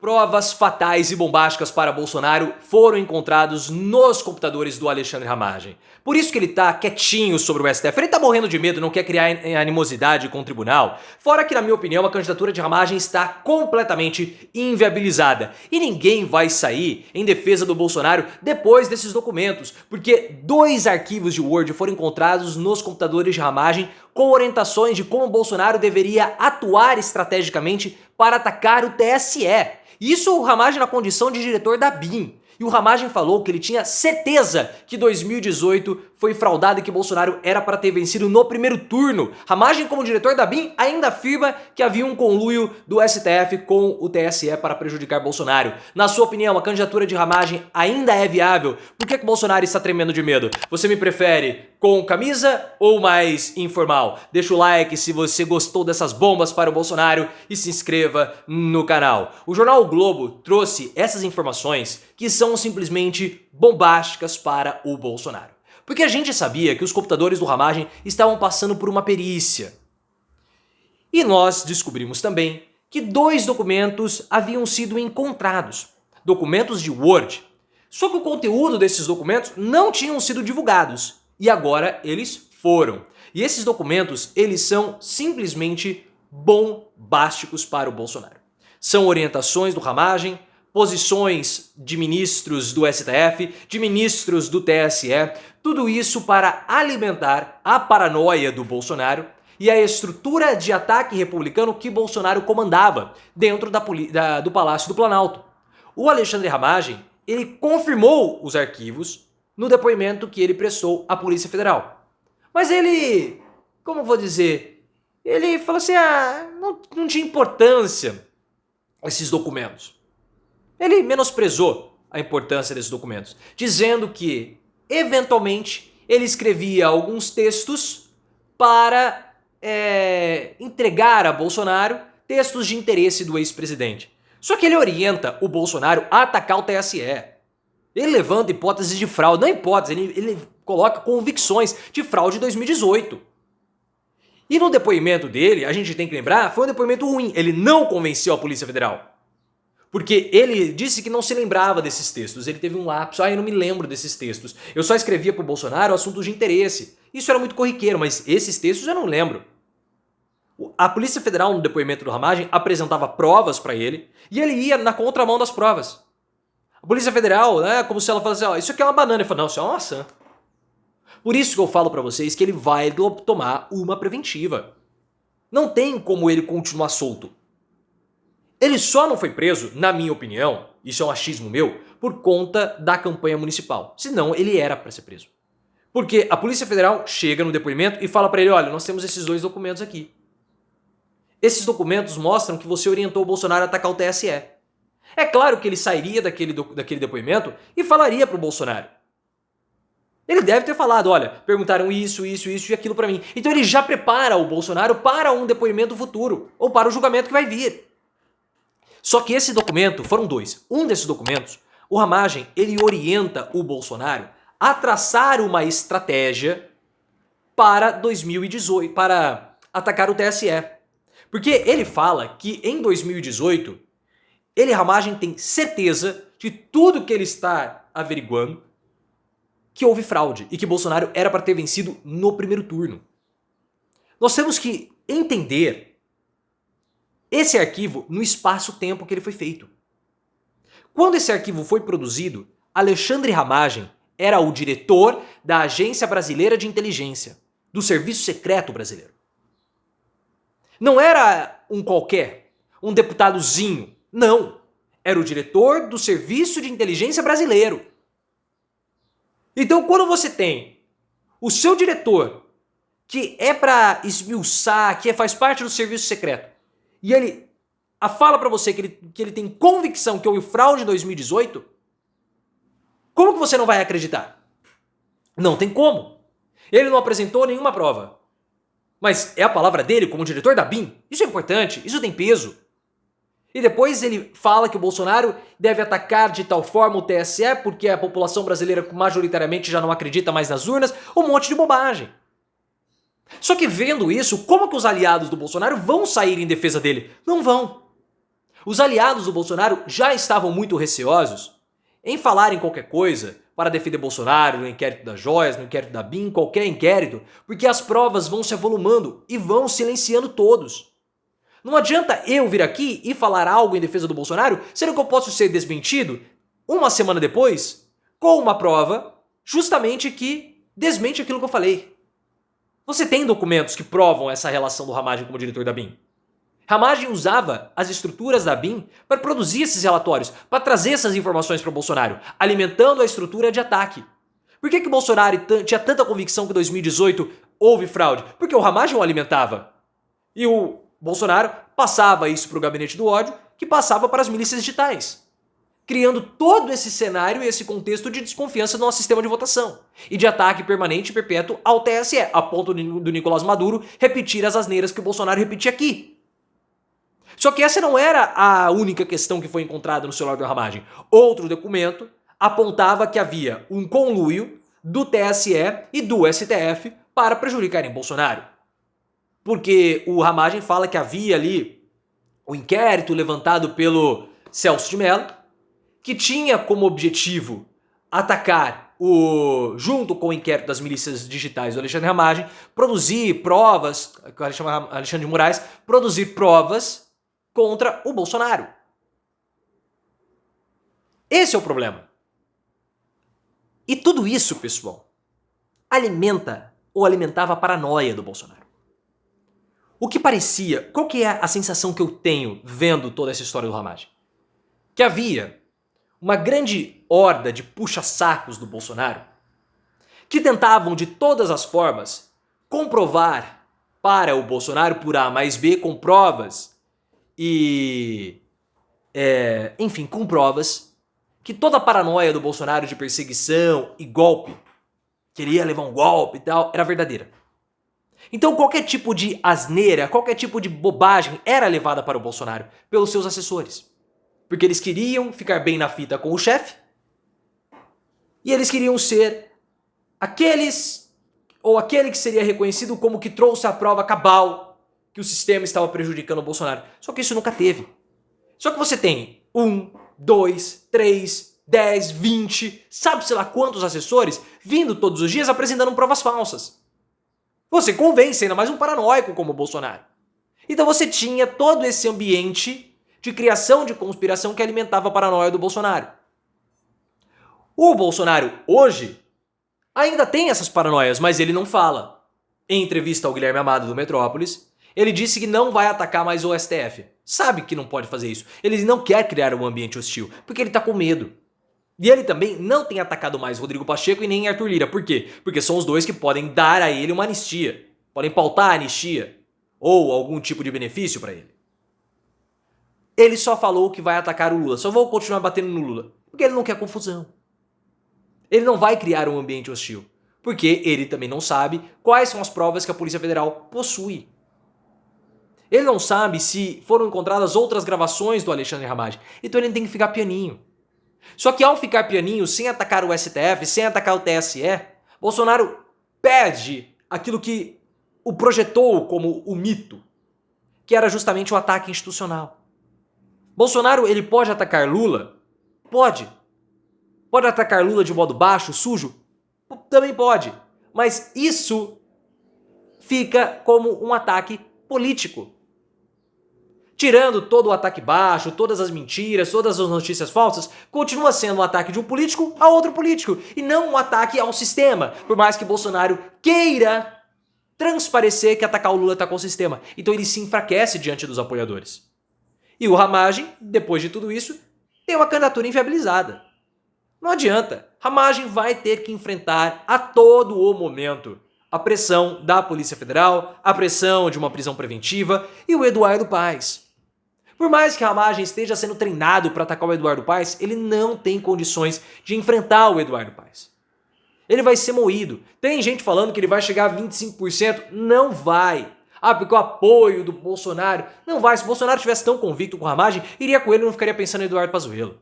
Provas fatais e bombásticas para Bolsonaro foram encontrados nos computadores do Alexandre Ramagem. Por isso que ele tá quietinho sobre o STF. Ele tá morrendo de medo, não quer criar animosidade com o tribunal. Fora que, na minha opinião, a candidatura de Ramagem está completamente inviabilizada. E ninguém vai sair em defesa do Bolsonaro depois desses documentos. Porque 2 arquivos de Word foram encontrados nos computadores de Ramagem com orientações de como o Bolsonaro deveria atuar estrategicamente para atacar o TSE. Isso o Ramagem na condição de diretor da BIM. E o Ramagem falou que ele tinha certeza que 2018 foi fraudado e que Bolsonaro era para ter vencido no primeiro turno. Ramagem, como diretor da BIM, ainda afirma que havia um conluio do STF com o TSE para prejudicar Bolsonaro. Na sua opinião, a candidatura de Ramagem ainda é viável? Por que o Bolsonaro está tremendo de medo? Você me prefere com camisa ou mais informal? Deixa o like se você gostou dessas bombas para o Bolsonaro e se inscreva no canal. O jornal o Globo trouxe essas informações que são simplesmente bombásticas para o Bolsonaro. Porque a gente sabia que os computadores do Ramagem estavam passando por uma perícia. E nós descobrimos também que 2 documentos haviam sido encontrados. Documentos de Word. Só que o conteúdo desses documentos não tinham sido divulgados. E agora eles foram. E esses documentos, eles são simplesmente bombásticos para o Bolsonaro. São orientações do Ramagem, posições de ministros do STF, de ministros do TSE, tudo isso para alimentar a paranoia do Bolsonaro e a estrutura de ataque republicano que Bolsonaro comandava dentro do Palácio do Planalto. O Alexandre Ramagem, ele confirmou os arquivos no depoimento que ele prestou à Polícia Federal. Mas ele, como eu vou dizer, ele falou assim, não tinha importância esses documentos. Ele menosprezou a importância desses documentos, dizendo que, eventualmente, ele escrevia alguns textos para entregar a Bolsonaro textos de interesse do ex-presidente. Só que ele orienta o Bolsonaro a atacar o TSE. Ele levanta hipóteses de fraude, não hipóteses, ele coloca convicções de fraude de 2018. E no depoimento dele, a gente tem que lembrar, foi um depoimento ruim. Ele não convenceu a Polícia Federal. Porque ele disse que não se lembrava desses textos. Ele teve um lapso. Eu não me lembro desses textos. Eu só escrevia pro Bolsonaro assuntos de interesse. Isso era muito corriqueiro, mas esses textos eu não lembro. A Polícia Federal, no depoimento do Ramagem, apresentava provas para ele e ele ia na contramão das provas. A Polícia Federal, como se ela falasse, isso aqui é uma banana. Ele falou, não, isso é uma maçã. Por isso que eu falo para vocês que ele vai tomar uma preventiva. Não tem como ele continuar solto. Ele só não foi preso, na minha opinião, isso é um achismo meu, por conta da campanha municipal. Senão ele era para ser preso. Porque a Polícia Federal chega no depoimento e fala para ele, olha, nós temos esses 2 documentos aqui. Esses documentos mostram que você orientou o Bolsonaro a atacar o TSE. É claro que ele sairia daquele depoimento e falaria pro Bolsonaro. Ele deve ter falado, olha, perguntaram isso e aquilo para mim. Então ele já prepara o Bolsonaro para um depoimento futuro, ou para o julgamento que vai vir. Só que esse documento, foram 2. Um desses documentos, o Ramagem, ele orienta o Bolsonaro a traçar uma estratégia para 2018, para atacar o TSE. Porque ele fala que em 2018, Ramagem tem certeza de tudo que ele está averiguando, que houve fraude e que Bolsonaro era para ter vencido no primeiro turno. Nós temos que entender esse arquivo no espaço-tempo que ele foi feito. Quando esse arquivo foi produzido, Alexandre Ramagem era o diretor da Agência Brasileira de Inteligência, do Serviço Secreto Brasileiro. Não era um qualquer, um deputadozinho, não. Era o diretor do Serviço de Inteligência Brasileiro. Então, quando você tem o seu diretor, que é para esmiuçar, que faz parte do serviço secreto, e ele fala para você que ele tem convicção que houve fraude em 2018, como que você não vai acreditar? Não tem como. Ele não apresentou nenhuma prova. Mas é a palavra dele como diretor da BIM. Isso é importante, isso tem peso. E depois ele fala que o Bolsonaro deve atacar de tal forma o TSE porque a população brasileira majoritariamente já não acredita mais nas urnas, um monte de bobagem. Só que vendo isso, como que os aliados do Bolsonaro vão sair em defesa dele? Não vão. Os aliados do Bolsonaro já estavam muito receosos em falar em qualquer coisa para defender Bolsonaro, no inquérito das joias, no inquérito da BIM, qualquer inquérito, porque as provas vão se avolumando e vão silenciando todos. Não adianta eu vir aqui e falar algo em defesa do Bolsonaro, sendo que eu posso ser desmentido uma semana depois com uma prova justamente que desmente aquilo que eu falei. Você tem documentos que provam essa relação do Ramagem como diretor da BIM. Ramagem usava as estruturas da BIM para produzir esses relatórios, para trazer essas informações para o Bolsonaro, alimentando a estrutura de ataque. Por que Bolsonaro tinha tanta convicção que em 2018 houve fraude? Porque o Ramagem o alimentava. E o Bolsonaro passava isso para o gabinete do ódio, que passava para as milícias digitais, criando todo esse cenário e esse contexto de desconfiança no nosso sistema de votação e de ataque permanente e perpétuo ao TSE, a ponto do Nicolás Maduro repetir as asneiras que o Bolsonaro repetia aqui. Só que essa não era a única questão que foi encontrada no celular do Ramagem. Outro documento apontava que havia um conluio do TSE e do STF para prejudicarem Bolsonaro. Porque o Ramagem fala que havia ali o inquérito levantado pelo Celso de Mello, que tinha como objetivo atacar junto com o inquérito das milícias digitais do Alexandre Ramagem, produzir provas, que o Alexandre de Moraes, produzir provas contra o Bolsonaro. Esse é o problema. E tudo isso, pessoal, alimentava a paranoia do Bolsonaro. O que parecia, qual que é a sensação que eu tenho vendo toda essa história do Ramagem? Que havia uma grande horda de puxa-sacos do Bolsonaro que tentavam de todas as formas comprovar para o Bolsonaro por A mais B com provas e, enfim, com provas que toda a paranoia do Bolsonaro de perseguição e golpe, queria levar um golpe e tal, era verdadeira. Então qualquer tipo de asneira, qualquer tipo de bobagem era levada para o Bolsonaro pelos seus assessores. Porque eles queriam ficar bem na fita com o chefe e eles queriam ser aquele que seria reconhecido como que trouxe a prova cabal que o sistema estava prejudicando o Bolsonaro. Só que isso nunca teve. Só que você tem 1, 2, 3, 10, 20, sabe-se lá quantos assessores vindo todos os dias apresentando provas falsas. Você convence ainda mais um paranoico como o Bolsonaro. Então você tinha todo esse ambiente de criação de conspiração que alimentava a paranoia do Bolsonaro. O Bolsonaro hoje ainda tem essas paranoias, mas ele não fala. Em entrevista ao Guilherme Amado do Metrópolis, ele disse que não vai atacar mais o STF. Sabe que não pode fazer isso. Ele não quer criar um ambiente hostil, porque ele tá com medo. E ele também não tem atacado mais Rodrigo Pacheco e nem Arthur Lira. Por quê? Porque são os dois que podem dar a ele uma anistia. Podem pautar a anistia. Ou algum tipo de benefício para ele. Ele só falou que vai atacar o Lula. Só vou continuar batendo no Lula. Porque ele não quer confusão. Ele não vai criar um ambiente hostil. Porque ele também não sabe quais são as provas que a Polícia Federal possui. Ele não sabe se foram encontradas outras gravações do Alexandre Ramagem. Então ele tem que ficar pianinho. Só que ao ficar pianinho, sem atacar o STF, sem atacar o TSE, Bolsonaro perde aquilo que o projetou como o mito, que era justamente o ataque institucional. Bolsonaro, ele pode atacar Lula? Pode. Pode atacar Lula de modo baixo, sujo? Também pode. Mas isso fica como um ataque político. Tirando todo o ataque baixo, todas as mentiras, todas as notícias falsas, continua sendo um ataque de um político a outro político e não um ataque ao sistema, por mais que Bolsonaro queira transparecer que atacar o Lula está com o sistema. Então ele se enfraquece diante dos apoiadores. E o Ramagem, depois de tudo isso, tem uma candidatura inviabilizada. Não adianta, Ramagem vai ter que enfrentar a todo o momento a pressão da Polícia Federal, a pressão de uma prisão preventiva e o Eduardo Paes. Por mais que Ramagem esteja sendo treinado para atacar o Eduardo Paes, ele não tem condições de enfrentar o Eduardo Paes. Ele vai ser moído. Tem gente falando que ele vai chegar a 25%. Não vai. Ah, porque o apoio do Bolsonaro... Não vai. Se o Bolsonaro estivesse tão convicto com o Ramagem, iria com ele e não ficaria pensando em Eduardo Pazuello.